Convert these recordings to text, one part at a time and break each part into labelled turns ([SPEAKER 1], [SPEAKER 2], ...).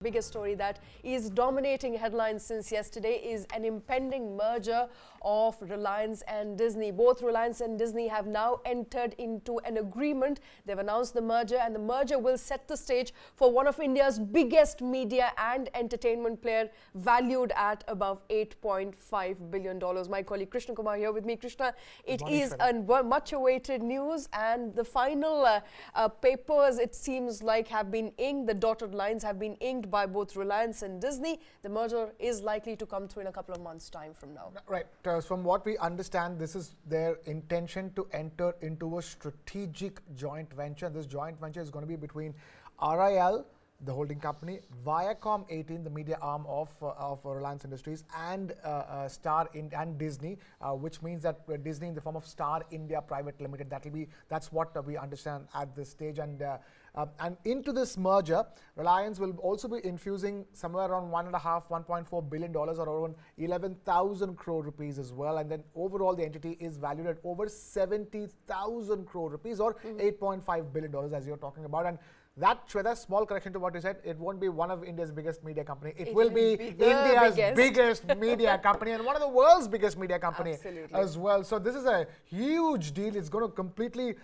[SPEAKER 1] Biggest story that is dominating headlines since yesterday is an impending merger of Reliance and Disney. Both Reliance and Disney have now entered into an agreement. They've announced the merger, and the merger will set the stage for one of India's biggest media and entertainment player, valued at above $8.5 billion. My colleague Krishnakumar here with me. Krishna, it is a much awaited news, and the final papers, it seems like, have been inked. The dotted lines have been inked by both Reliance and Disney. The merger is likely to come through in a couple of months' time from now.
[SPEAKER 2] Right. From what we understand, this is their intention to enter into a strategic joint venture. This joint venture is going to be between RIL, the holding company, Viacom 18, the media arm of Reliance Industries, and and Disney, which means that Disney in the form of Star India Private Limited. That's what we understand at this stage. And into this merger, Reliance will also be infusing somewhere around $1.4 billion, or around 11,000 crore rupees as well. And then overall, the entity is valued at over 70,000 crore rupees, or $8.5 billion, as you're talking about. And that, Shweta, small correction to what you said, it won't be one of India's biggest media company. It will be India's biggest media company, and one of the world's biggest media company as well. So this is a huge deal. It's going to completely,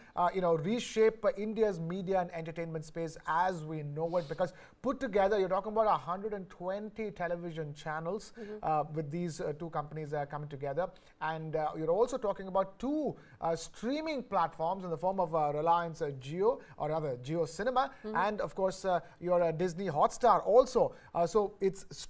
[SPEAKER 2] reshape India's media and entertainment space as we know it. Because put together, you're talking about 120 television channels with these two companies coming together, and you're also talking about two streaming platforms in the form of Reliance Jio, or rather Jio Cinema. And of course, your Disney Hotstar also. So it's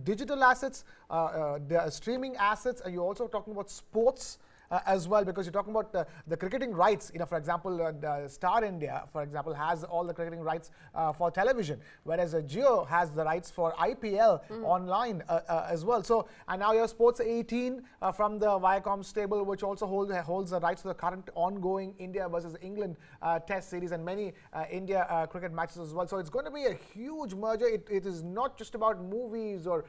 [SPEAKER 2] digital assets, the streaming assets, and you're also talking about sports as well, because you're talking about the cricketing rights. For example, Star India, for example, has all the cricketing rights for television, whereas Jio has the rights for IPL online as well. So, and now you have Sports 18 from the Viacom stable, which also holds the rights to the current ongoing India versus England Test series and many India cricket matches as well. So it's going to be a huge merger. It is not just about movies or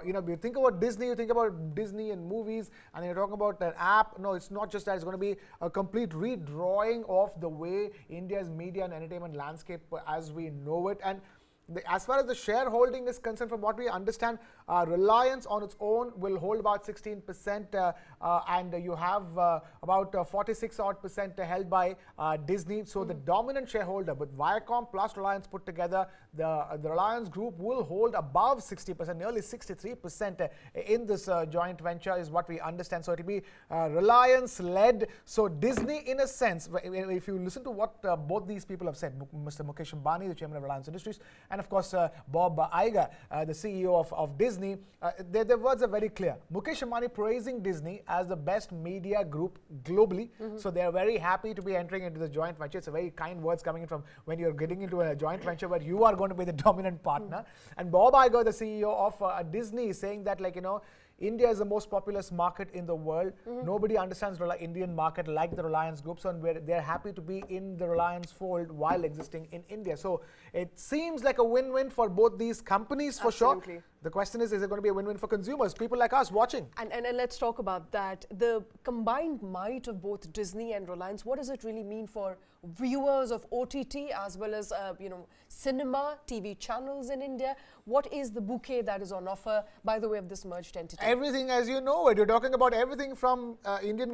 [SPEAKER 2] you think about Disney, you think about Disney and movies, and you're talking about an app. No, it's not just that. It's going to be a complete redrawing of the way India's media and entertainment landscape as we know it. And as far as the shareholding is concerned, from what we understand, Reliance on its own will hold about 16%, and you have about 46 odd percent held by Disney. So the dominant shareholder, with Viacom plus Reliance put together, the Reliance group will hold above 60%, nearly 63% in this joint venture is what we understand. So it will be Reliance led. So Disney, in a sense, if you listen to what both these people have said, Mr. Mukesh Ambani, the chairman of Reliance Industries, and of course Bob Iger, the CEO of Disney, their words are very clear. Mukesh Ambani praising Disney as the best media group globally. So they are very happy to be entering into the joint venture. It's a very kind words coming in from when you're getting into a joint venture where you are going to be the dominant partner. And Bob Iger, the CEO of Disney, is saying that, India is the most populous market in the world. Nobody understands the Indian market like the Reliance Group, so they're happy to be in the Reliance fold while existing in India. So it seems like a win-win for both these companies for sure. The question is it going to be a win-win for consumers, people like us watching?
[SPEAKER 1] And let's talk about that. The combined might of both Disney and Reliance, what does it really mean for viewers of OTT as well as, cinema, TV channels in India? What is the bouquet that is on offer by the way of this merged entity?
[SPEAKER 2] Everything as you know it. You're talking about everything from India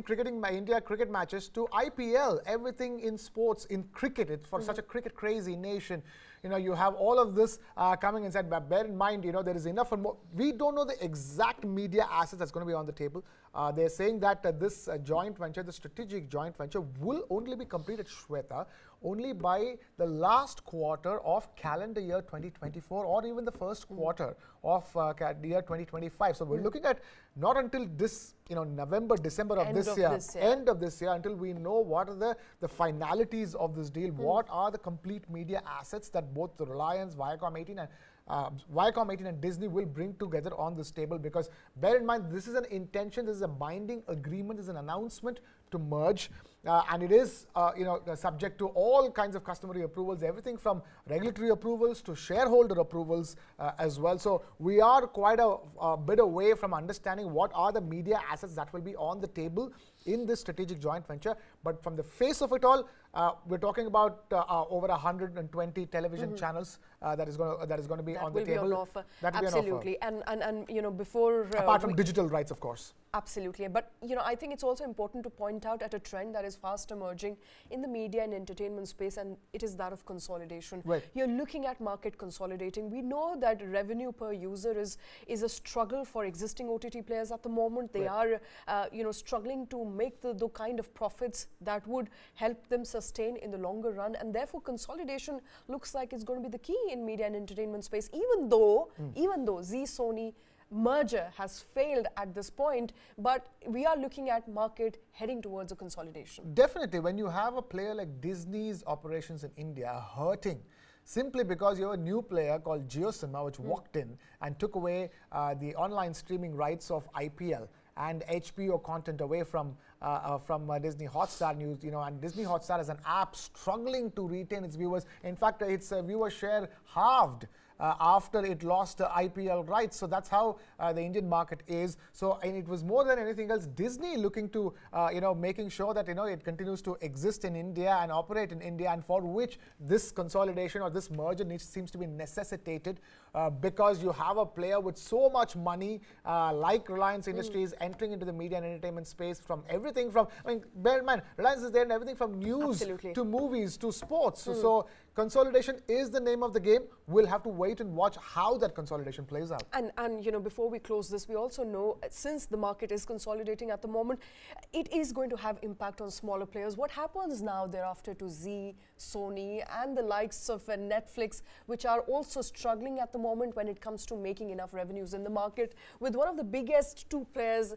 [SPEAKER 2] cricket matches to IPL, everything in sports, in cricket. It's for such a cricket crazy nation. You have all of this coming inside. But bear in mind, there is enough for more. We don't know the exact media assets that's going to be on the table. They're saying that this joint venture, the strategic joint venture, will only be completed, Shweta, only by the last quarter of calendar year 2024, or even the first quarter of year 2025. So we're looking at not until this, November, December of this year, end of this year, until we know what are the finalities of this deal, what are the complete media assets that both the Reliance, Viacom 18 and Disney will bring together on this table. Because bear in mind, this is an intention, this is a binding agreement, this is an announcement to merge, and it is subject to all kinds of customary approvals, everything from regulatory approvals to shareholder approvals as well. So we are quite a bit away from understanding what are the media assets that will be on the table in this strategic joint venture. But from the face of it all, we're talking about over 120 television channels that is going to be on the table.
[SPEAKER 1] That will be on offer.
[SPEAKER 2] That will
[SPEAKER 1] Absolutely.
[SPEAKER 2] be on offer.
[SPEAKER 1] And you know, before
[SPEAKER 2] apart from digital rights, of course.
[SPEAKER 1] Absolutely. But, you know, I think it's also important to point out at a trend that is fast emerging in the media and entertainment space, and it is that of consolidation.
[SPEAKER 2] Right.
[SPEAKER 1] You're looking at market consolidating. We know that revenue per user is a struggle for existing OTT players at the moment. They are, you know, struggling to make the kind of profits that would help them sustain in the longer run. And therefore, consolidation looks like it's going to be the key in media and entertainment space, even though Zee-Sony merger has failed at this point, but we are looking at market heading towards a consolidation.
[SPEAKER 2] Definitely, when you have a player like Disney's operations in India hurting simply because you have a new player called JioCinema which walked in and took away the online streaming rights of IPL and HBO content away from Disney Hotstar News, you know, and Disney Hotstar is an app struggling to retain its viewers. In fact, its viewer share halved after it lost IPL rights. So that's how the Indian market is. So, and it was more than anything else Disney looking to, you know, making sure that, you know, it continues to exist in India and operate in India, and for which this consolidation or this merger seems to be necessitated because you have a player with so much money like Reliance Industries entering into the media and entertainment space from everything from, I mean, bear in mind, Reliance is there in everything from news to movies to sports. So consolidation is the name of the game. We'll have to wait and watch how that consolidation plays out.
[SPEAKER 1] And you know, before we close this, we also know since the market is consolidating at the moment, it is going to have impact on smaller players. What happens now thereafter to Zee, Sony and the likes of Netflix, which are also struggling at the moment when it comes to making enough revenues in the market, with one of the biggest two players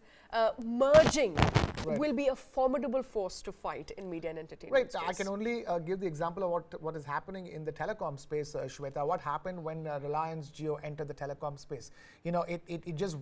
[SPEAKER 1] merging, will be a formidable force to fight in media and entertainment space.
[SPEAKER 2] I can only give the example of what is happening in the telecom space, Shweta. What happened when Reliance Jio entered the telecom space? You know, it just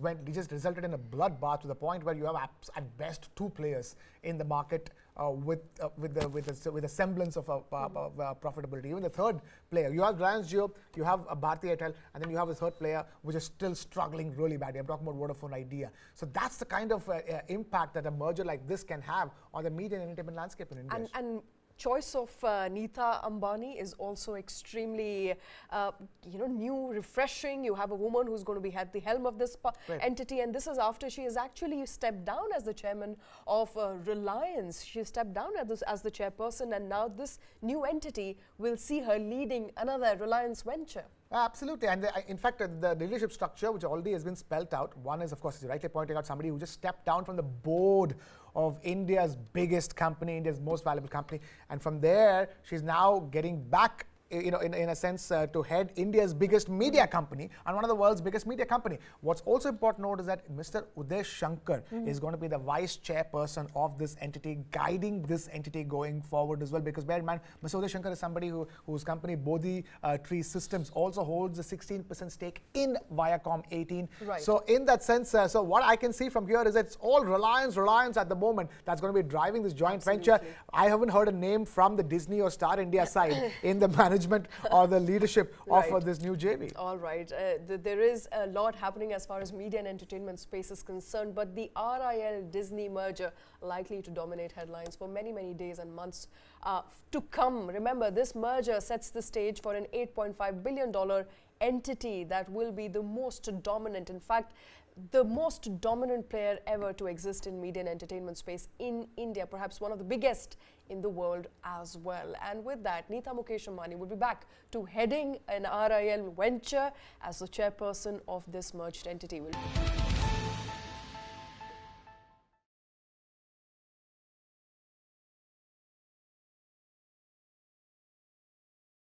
[SPEAKER 2] resulted in a bloodbath to the point where you have at best two players in the market with a semblance of profitability. Even the third player, you have Reliance Jio, you have Bharti Airtel, and then you have a third player which is still struggling really badly. I'm talking about Vodafone Idea. So that's the kind of impact that a merger like this can have on the media and entertainment landscape in India.
[SPEAKER 1] And choice of Nita Ambani is also extremely, you know, new, refreshing. You have a woman who's going to be at the helm of this entity, and this is after she has actually stepped down as the chairman of Reliance. She stepped down as the chairperson, and now this new entity will see her leading another Reliance venture.
[SPEAKER 2] Absolutely, and in fact, the leadership structure, which already has been spelt out, one is, of course, as you rightly pointing out, somebody who just stepped down from the board of India's biggest company, India's most valuable company, and from there, she's now getting back, you know, in a sense, to head India's biggest media company and one of the world's biggest media company. What's also important to note is that Mr. Uday Shankar is going to be the vice chairperson of this entity, guiding this entity going forward as well. Because bear in mind, Mr. Uday Shankar is somebody whose company Bodhi Tree Systems also holds a 16% stake in Viacom 18.
[SPEAKER 1] Right.
[SPEAKER 2] So in that sense, so what I can see from here is it's all Reliance at the moment that's going to be driving this joint venture. I haven't heard a name from the Disney or Star India side in the management or the leadership of this new JV.
[SPEAKER 1] All right. There is a lot happening as far as media and entertainment space is concerned, but the RIL-Disney merger likely to dominate headlines for many, many days and months to come. Remember, this merger sets the stage for an $8.5 billion entity that will be the most dominant, in fact, the most dominant player ever to exist in media and entertainment space in India, perhaps one of the biggest in the world as well. And with that, Nita Ambani will be back to heading an RIL venture as the chairperson of this merged entity.